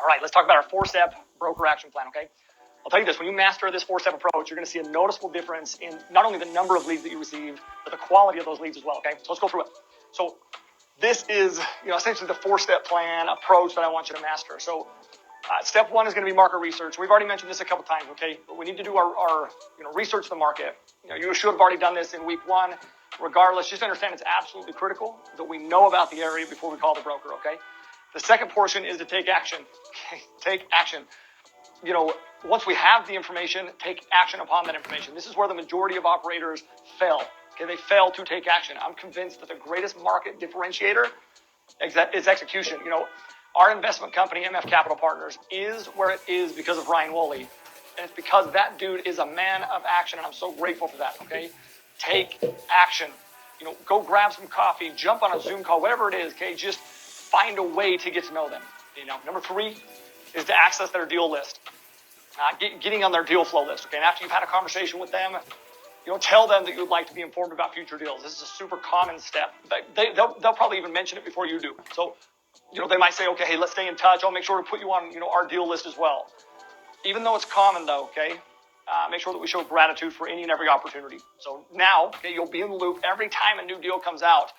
All right, let's talk about our four-step broker action plan, okay? I'll tell you this, when you master this four-step approach, you're going to see a noticeable difference in not only the number of leads that you receive, but the quality of those leads as well, okay? So let's go through it. So this is, essentially the four-step plan approach that I want you to master. So step one is going to be market research. We've already mentioned this a couple times, okay? But we need to do our research the market. You should have already done this in week one. Regardless, just understand it's absolutely critical that we know about the area before we call the broker, okay? The second portion is to take action. Okay? Take action. Once we have the information, take action upon that information. This is where the majority of operators fail. Okay, they fail to take action. I'm convinced that the greatest market differentiator is execution. Our investment company, MF Capital Partners, is where it is because of Ryan Woolley. And it's because that dude is a man of action, and I'm so grateful for that, okay? Take action. Go grab some coffee, jump on a Zoom call, whatever it is, okay? Just find a way to get to know them. Number three is to access their deal list. Getting on their deal flow list, okay? And after you've had a conversation with them, tell them that you would like to be informed about future deals. This is a super common step. They'll probably even mention it before you do. So, they might say, okay, hey, let's stay in touch. I'll make sure to put you on, our deal list as well. Even though it's common though, okay, make sure that we show gratitude for any and every opportunity. So now, okay, you'll be in the loop every time a new deal comes out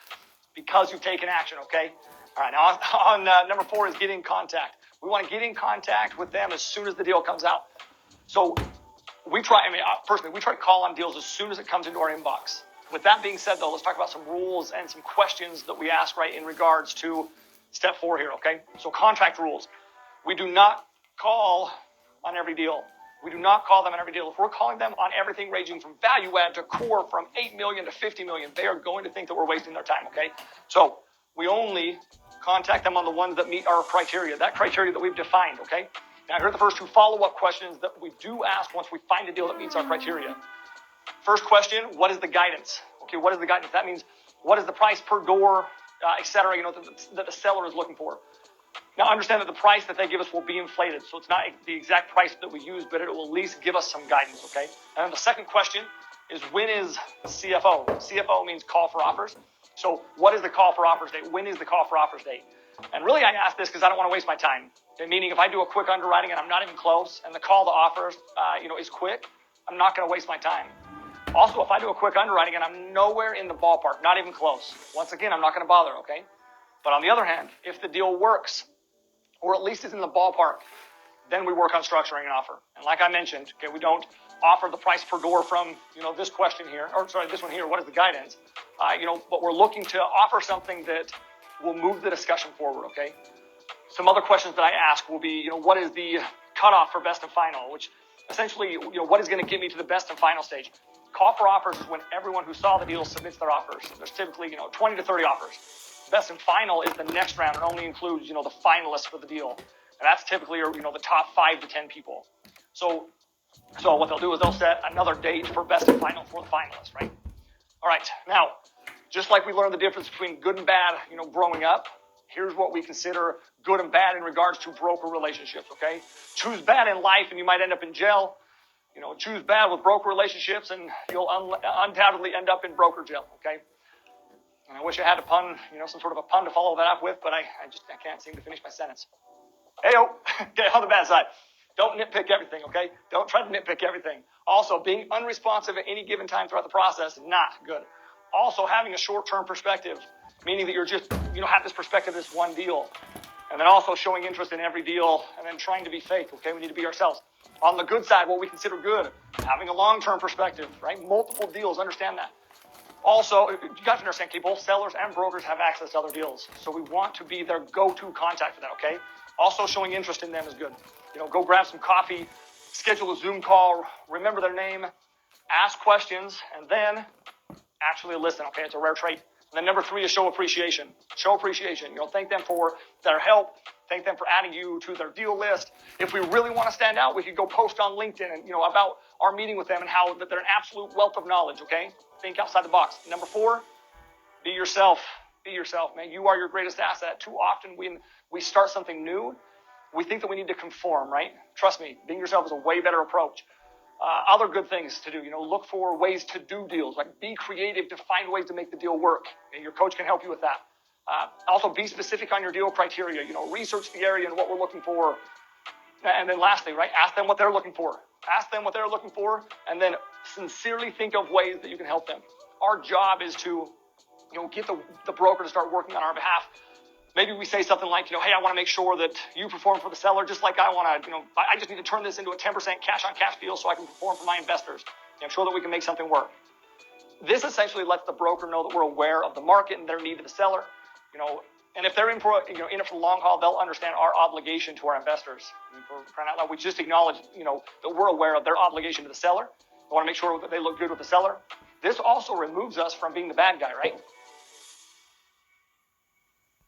because you've taken action, okay? All right, now on number four is get in contact. We want to get in contact with them as soon as the deal comes out. So personally, we try to call on deals as soon as it comes into our inbox. With that being said, though, let's talk about some rules and some questions that we ask, right, in regards to step four here, okay? So contract rules. We do not call on every deal. We do not call them on every deal. If we're calling them on everything ranging from value add to core from 8 million to 50 million, they are going to think that we're wasting their time, okay? So we only contact them on the ones that meet our criteria, that criteria that we've defined, okay? Now, here are the first two follow-up questions that we do ask once we find a deal that meets our criteria. First question, what is the guidance? Okay, what is the guidance? That means, what is the price per door, et cetera, that the seller is looking for? Now, understand that the price that they give us will be inflated, so it's not the exact price that we use, but it will at least give us some guidance, okay? And then the second question is, when is CFO? CFO means call for offers. So what is the call for offers date? When is the call for offers date? And really, I ask this because I don't want to waste my time. Okay, meaning, if I do a quick underwriting and I'm not even close, and the call to offers, is quick, I'm not going to waste my time. Also, if I do a quick underwriting and I'm nowhere in the ballpark, not even close, once again, I'm not going to bother, okay? But on the other hand, if the deal works, or at least is in the ballpark, then we work on structuring an offer. And like I mentioned, okay, we don't offer the price per door from, this question here, this one here, what is the guidance? But we're looking to offer something that will move the discussion forward, okay? Some other questions that I ask will be, what is the cutoff for best and final, which essentially, what is going to get me to the best and final stage? Call for offers is when everyone who saw the deal submits their offers. There's typically, 20 to 30 offers. Best and final is the next round. It only includes, the finalists for the deal. And that's typically, the top 5 to 10 people. So what they'll do is they'll set another date for best and final for the finalists, right? All right. Now, just like we learned the difference between good and bad, growing up, here's what we consider good and bad in regards to broker relationships, okay? Choose bad in life and you might end up in jail. Choose bad with broker relationships and you'll undoubtedly end up in broker jail, okay? And I wish I had a pun, some sort of a pun to follow that up with, but I can't seem to finish my sentence. Hey-o, okay, on the bad side. Don't nitpick everything, okay? Don't try to nitpick everything. Also, being unresponsive at any given time throughout the process is not good. Also, having a short-term perspective, meaning that you're just, have this perspective, this one deal. And then also showing interest in every deal and then trying to be fake, okay? We need to be ourselves. On the good side, what we consider good, having a long-term perspective, right? Multiple deals, understand that. Also, you got to understand, okay, both sellers and brokers have access to other deals. So we want to be their go-to contact for that, okay? Also, showing interest in them is good. Go grab some coffee, schedule a Zoom call, remember their name, ask questions, and then actually listen, okay? It's a rare trait. And then number 3 is show appreciation. Show appreciation. Thank them for their help. Thank them for adding you to their deal list. If we really want to stand out, we could go post on LinkedIn and, about our meeting with them and how that they're an absolute wealth of knowledge, okay? Think outside the box. Number 4, be yourself. Be yourself, man. You are your greatest asset. Too often when we start something new, we think that we need to conform, right? Trust me, being yourself is a way better approach. Other good things to do, look for ways to do deals, like be creative to find ways to make the deal work. And your coach can help you with that. Also, be specific on your deal criteria, research the area and what we're looking for. And then lastly, right, ask them what they're looking for. Ask them what they're looking for, and then sincerely think of ways that you can help them. Our job is to, get the broker to start working on our behalf. Maybe we say something like, hey, I want to make sure that you perform for the seller just like I want to, I just need to turn this into a 10% cash on cash deal so I can perform for my investors. I'm sure that we can make something work. This essentially lets the broker know that we're aware of the market and their need to the seller, and if they're in for in it for the long haul, they'll understand our obligation to our investors. For crying out loud, we just acknowledge, that we're aware of their obligation to the seller. We want to make sure that they look good with the seller. This also removes us from being the bad guy, right?